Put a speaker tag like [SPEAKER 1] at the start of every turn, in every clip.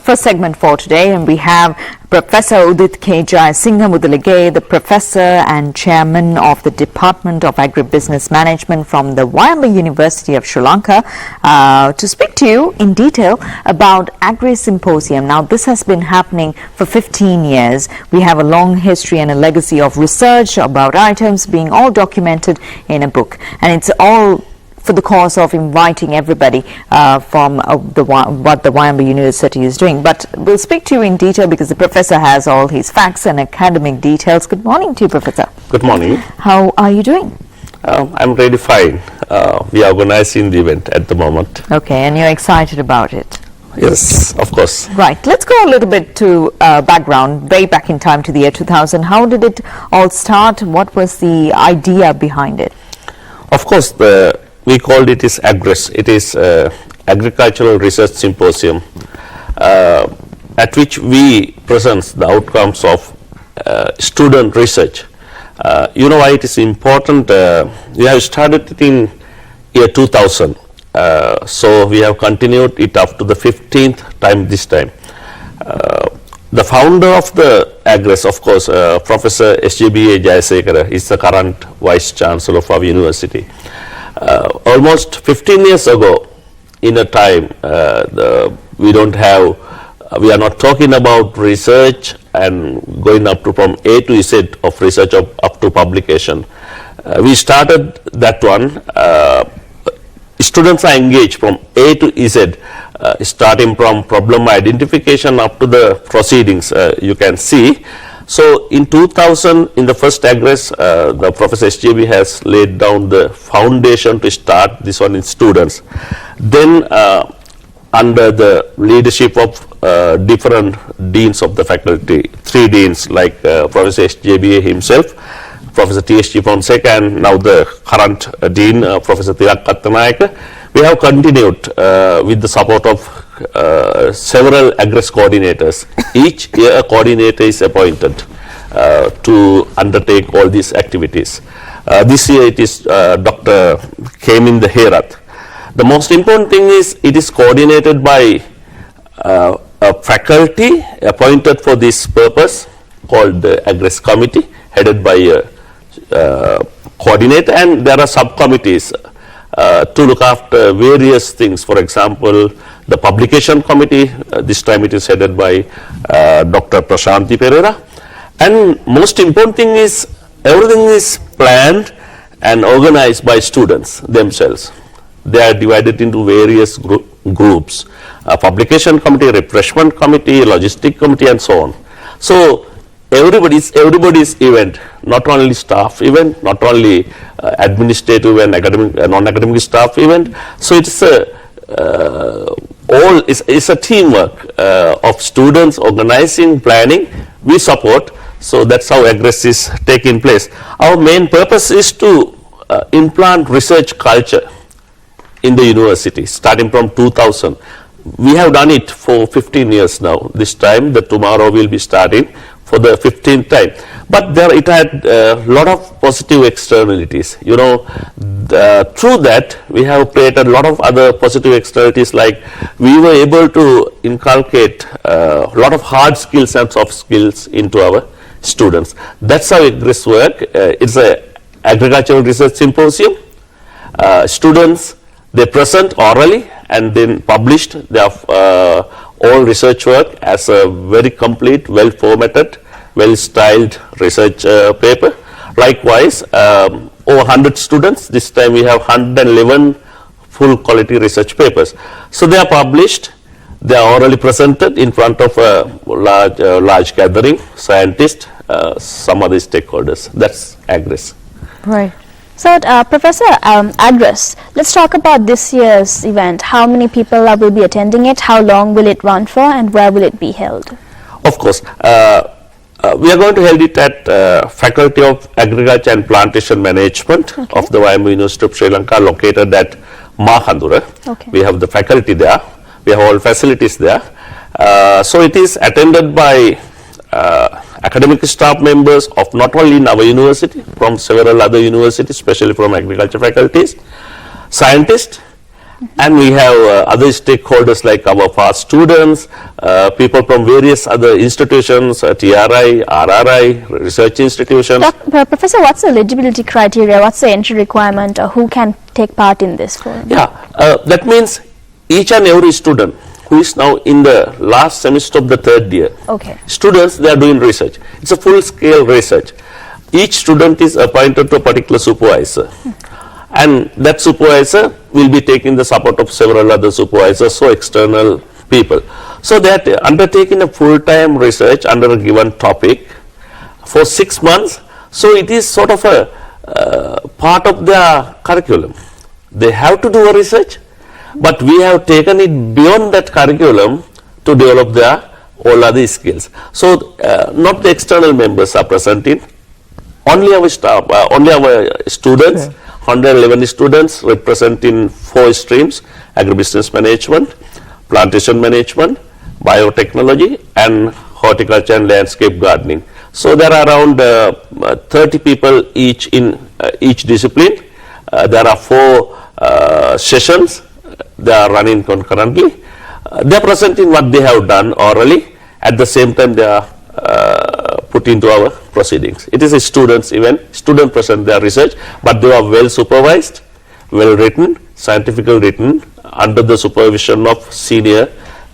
[SPEAKER 1] first segment for today, and we have Professor Udit K. Jayasinghe, the Professor and Chairman of the Department of Agribusiness Management from the Wyoming University of Sri Lanka, to speak to you in detail about AGRES Symposium. Now, this has been happening for 15 years. We have a long history and a legacy of research about items being all documented in a book, and it's all for the cause of inviting everybody from what the Wyoming University is doing. But we'll speak to you in detail because the professor has all his facts and academic details. Good morning to you, Professor.
[SPEAKER 2] Good morning.
[SPEAKER 1] How are you doing?
[SPEAKER 2] I'm really fine. We are organizing the event at the moment.
[SPEAKER 1] Okay, and you're excited about it?
[SPEAKER 2] Yes, of course.
[SPEAKER 1] Right. Let's go a little bit to background, way back in time to the year 2000. How did it all start? What was the idea behind it?
[SPEAKER 2] Of course, we called it as AGRES. It is Agricultural Research Symposium, at which we present the outcomes of student research. You know why it is important? We have started it in year 2000, so we have continued it up to the 15th time this time. The founder of the AGRES, of course, Professor S.J.B.A. Jayasinghe is the current Vice Chancellor of our university. Almost 15 years ago, in a time, we are not talking about research and going up to from A to Z of research up to publication. We started that one. Students are engaged from A to Z, starting from problem identification up to the proceedings, you can see. So in 2000, in the first AGRES, the Professor SJB has laid down the foundation to start this one in students. Then under the leadership of different deans of the faculty, 3 deans like Professor SJB himself, Professor T.S.G. Fonseca, and now the current dean, Professor Tilak Kattanayaka, we have continued with the support of several AGRES coordinators. Each year a coordinator is appointed to undertake all these activities. This year it is Dr. Kemin Herath. The most important thing is it is coordinated by a faculty appointed for this purpose called the AGRES committee, headed by a coordinator, and there are subcommittees to look after various things. For example, the publication committee, this time it is headed by Dr. Prashanti Pereira. And most important thing is everything is planned and organized by students themselves. They are divided into various groups, publication committee, refreshment committee, logistic committee, and so on. So everybody's event, not only staff event, not only administrative and academic, non-academic staff event. So it's a teamwork of students organizing, planning. We support. So that's how AGRES is taking place. Our main purpose is to implant research culture in the university, starting from 2000. We have done it for 15 years now. This time, tomorrow we'll be starting for the 15th time. But it had a lot of positive externalities. You know, through that, we have created a lot of other positive externalities, like we were able to inculcate a lot of hard skills and soft skills into our students. That's how AGRES work. It's an agricultural research symposium. Students, they present orally and then published their all research work as a very complete, well-formatted, well-styled research paper. Likewise, over 100 students, this time we have 111 full quality research papers. So they are published, they are orally presented in front of a large gathering, scientists, some other stakeholders. That's AGRES.
[SPEAKER 1] Right.
[SPEAKER 3] So, Professor, AGRES, let's talk about this year's event. How many people will be attending it? How long will it run for, and where will it be held?
[SPEAKER 2] Of course. We are going to hold it at Faculty of Agriculture and Plantation Management of the Wyoming University of Sri Lanka, located at Mahandura. We have the faculty there. We have all facilities there. So it is attended by academic staff members of not only in our university, from several other universities, especially from agriculture faculties, scientists, And we have other stakeholders like our past students, people from various other institutions, TRI, RRI, research institutions.
[SPEAKER 3] Professor, what's the eligibility criteria? What's the entry requirement, or who can take part in this forum?
[SPEAKER 2] Yeah, that means each and every student who is now in the last semester of the third year.
[SPEAKER 3] Okay.
[SPEAKER 2] Students, they are doing research. It's a full-scale research. Each student is appointed to a particular supervisor. And that supervisor will be taking the support of several other supervisors, so external people. So they are undertaking a full-time research under a given topic for 6 months. So it is sort of a part of their curriculum. They have to do a research, but we have taken it beyond that curriculum to develop their all other skills. So not the external members are present in, only our staff, only our students. Okay. 111 students representing 4 streams: agribusiness management, plantation management, biotechnology, and horticulture and landscape gardening. So there are around 30 people each in each discipline. There are 4 sessions. They are running concurrently. They are presenting what they have done orally. At the same time, they are put into our proceedings. It is a student's event. Students present their research, but they are well supervised, well written, scientifically written, under the supervision of senior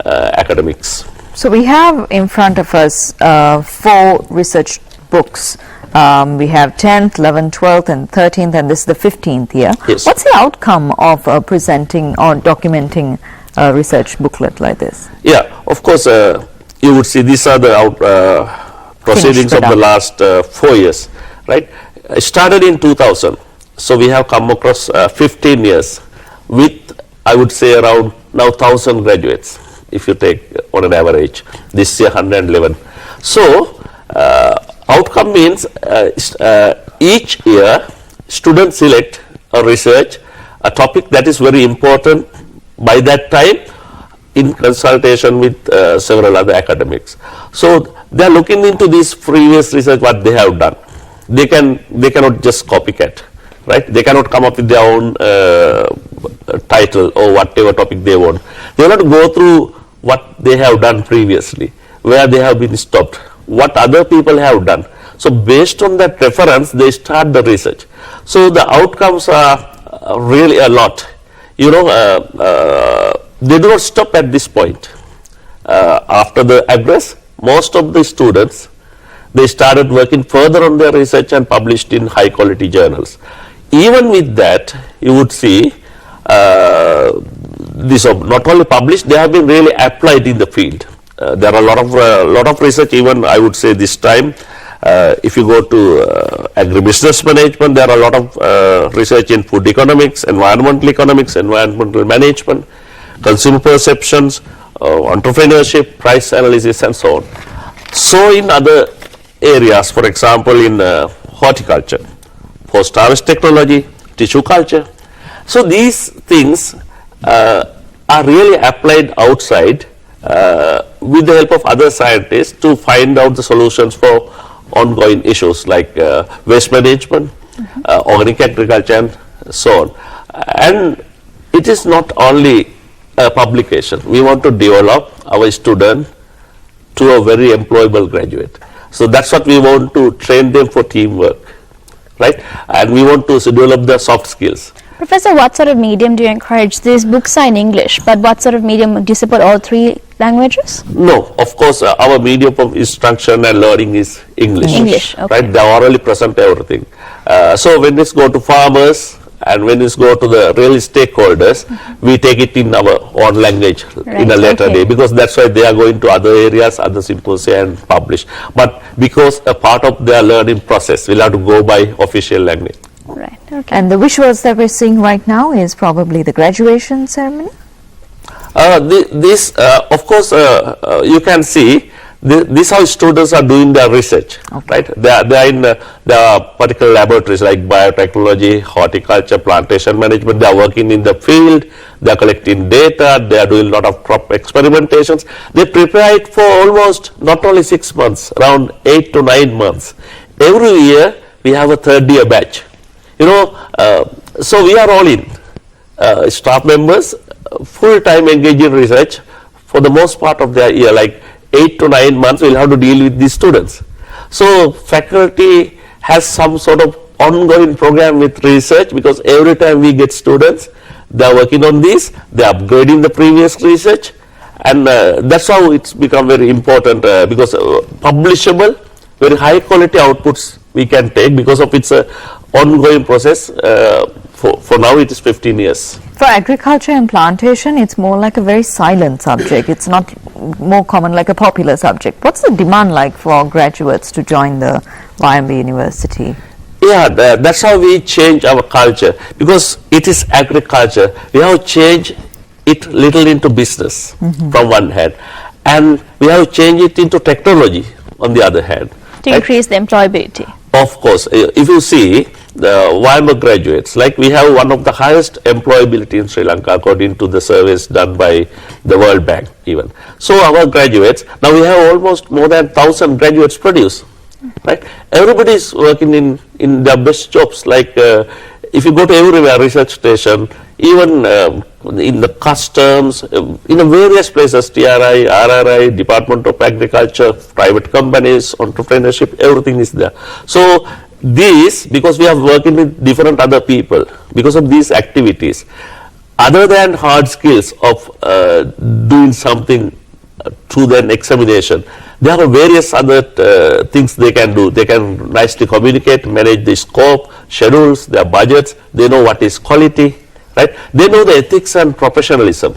[SPEAKER 2] academics.
[SPEAKER 1] So we have in front of us 4 research books. We have 10th, 11th, 12th, and 13th, and this is the 15th year.
[SPEAKER 2] Yes.
[SPEAKER 1] What's the outcome of presenting or documenting a research booklet like this?
[SPEAKER 2] Yeah, of course, you would see these are the proceedings of the last 4 years, right? It started in 2000, so we have come across 15 years with, I would say, around now 1,000 graduates, if you take on an average. This year 111. So outcome means each year students select a research, a topic that is very important by that time, in consultation with several other academics. So they are looking into this previous research, what they have done. They cannot just copycat, right? They cannot come up with their own title or whatever topic they want. They will not go through what they have done previously, where they have been stopped, what other people have done. So based on that reference, they start the research. So the outcomes are really a lot. You know, they do not stop at this point. After the AGRES, most of the students, they started working further on their research and published in high quality journals. Even with that, you would see these are not only published, they have been really applied in the field. There are a lot of research, even I would say this time. If you go to agribusiness management, there are a lot of research in food economics, environmental management, consumer perceptions, entrepreneurship, price analysis, and so on. So in other areas, for example, in horticulture, post-harvest technology, tissue culture. So these things are really applied outside with the help of other scientists to find out the solutions for ongoing issues like waste management, organic agriculture, and so on. And it is not only a publication. We want to develop our student to a very employable graduate. So that's what we want to train them for teamwork, right? And we want to develop the soft skills.
[SPEAKER 3] Professor, what sort of medium do you encourage? These books are in English, but what sort of medium? Do you support all 3 languages?
[SPEAKER 2] No, of course, our medium of instruction and learning is English.
[SPEAKER 3] English, okay.
[SPEAKER 2] Right? They orally present everything. So when it's go to farmers and when it's go to the real stakeholders, we take it in our own language in a later day, because that's why they are going to other areas, other symposia and publish. But because a part of their learning process, we'll have to go by official language.
[SPEAKER 3] Right, okay.
[SPEAKER 1] And the visuals that we're seeing right now is probably the graduation ceremony?
[SPEAKER 2] Of course, you can see this how students are doing their research, right? They are in the particular laboratories like biotechnology, horticulture, plantation management. They are working in the field, they are collecting data, they are doing a lot of crop experimentations. They prepare it for almost not only 6 months, around 8 to 9 months. Every year we have a third year batch. You know, so we are all in. staff members full-time engaged in research for the most part of their year, like 8 to 9 months we'll have to deal with these students. So faculty has some sort of ongoing program with research, because every time we get students, they are working on this, they are upgrading the previous research, and that's how it's become very important, because publishable, very high quality outputs we can take because of its ongoing process. For now it is 15 years.
[SPEAKER 1] For agriculture and plantation, it's more like a very silent subject. It's not more common like a popular subject. What's the demand like for graduates to join the YMB University?
[SPEAKER 2] Yeah, that's how we change our culture, because it is agriculture. We have changed it little into business from one hand, and we have changed it into technology on the other hand.
[SPEAKER 3] To increase the employability.
[SPEAKER 2] Of course, if you see the YMB graduates, like we have one of the highest employability in Sri Lanka according to the surveys done by the World Bank even. So our graduates, now we have almost more than 1,000 graduates produced, right? Everybody is working in their best jobs, like if you go to everywhere, research station, even in the customs, in various places, TRI, RRI, Department of Agriculture, private companies, entrepreneurship, everything is there. So this, because we are working with different other people, because of these activities, other than hard skills of doing something through their examination, there are various other things they can do. They can nicely communicate, manage the scope, schedules, their budgets, they know what is quality, right? They know the ethics and professionalism.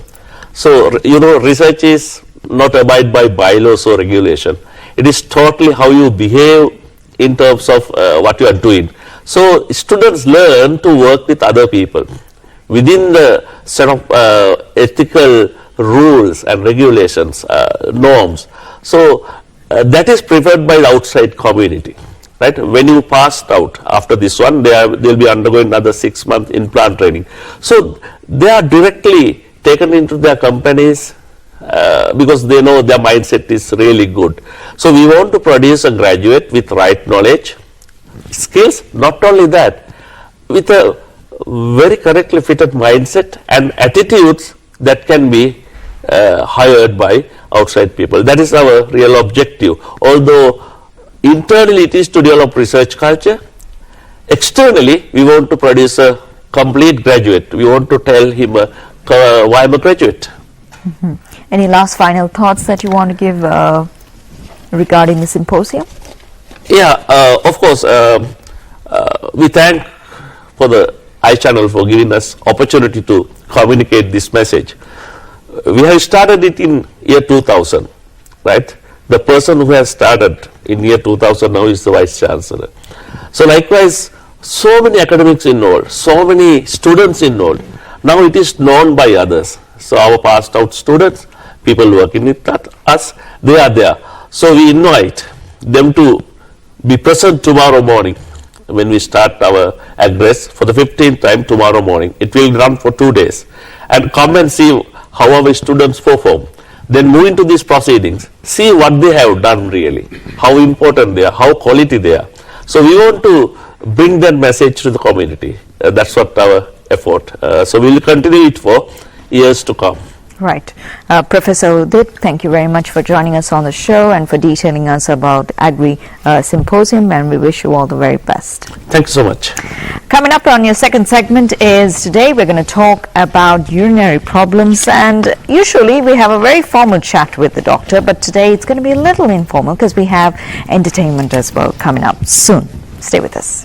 [SPEAKER 2] So, research is not abide by bylaws or regulation. It is totally how you behave in terms of what you are doing. So, students learn to work with other people within the set of ethical rules and regulations, norms. So that is preferred by the outside community, right? When you passed out after this one, they'll be undergoing another 6 months in plant training. So they are directly taken into their companies because they know their mindset is really good. So we want to produce a graduate with right knowledge, skills, not only that, with a very correctly fitted mindset and attitudes that can be hired by outside people. That is our real objective. Although internally it is to develop research culture, externally we want to produce a complete graduate. We want to tell him why I'm a graduate.
[SPEAKER 1] Any last final thoughts that you want to give regarding the symposium?
[SPEAKER 2] Yeah, of course, we thank for the iChannel for giving us opportunity to communicate this message. We have started it in year 2000, right? The person who has started in year 2000 now is the Vice Chancellor. So likewise, so many academics involved, so many students involved. Now it is known by others. So our passed out students, people working with us, they are there. So we invite them to be present tomorrow morning when we start our AGRES for the 15th time tomorrow morning. It will run for 2 days. And come and see how our students perform. Then move into these proceedings, see what they have done really, how important they are, how quality they are. So we want to bring that message to the community. That's what our effort. So we will continue it for years to come.
[SPEAKER 1] Right. Professor Udit, thank you very much for joining us on the show and for detailing us about Agri Symposium, and we wish you all the very best.
[SPEAKER 2] Thank you so much.
[SPEAKER 1] Coming up on your second segment is today we're going to talk about urinary problems, and usually we have a very formal chat with the doctor, but today it's going to be a little informal because we have entertainment as well coming up soon. Stay with us.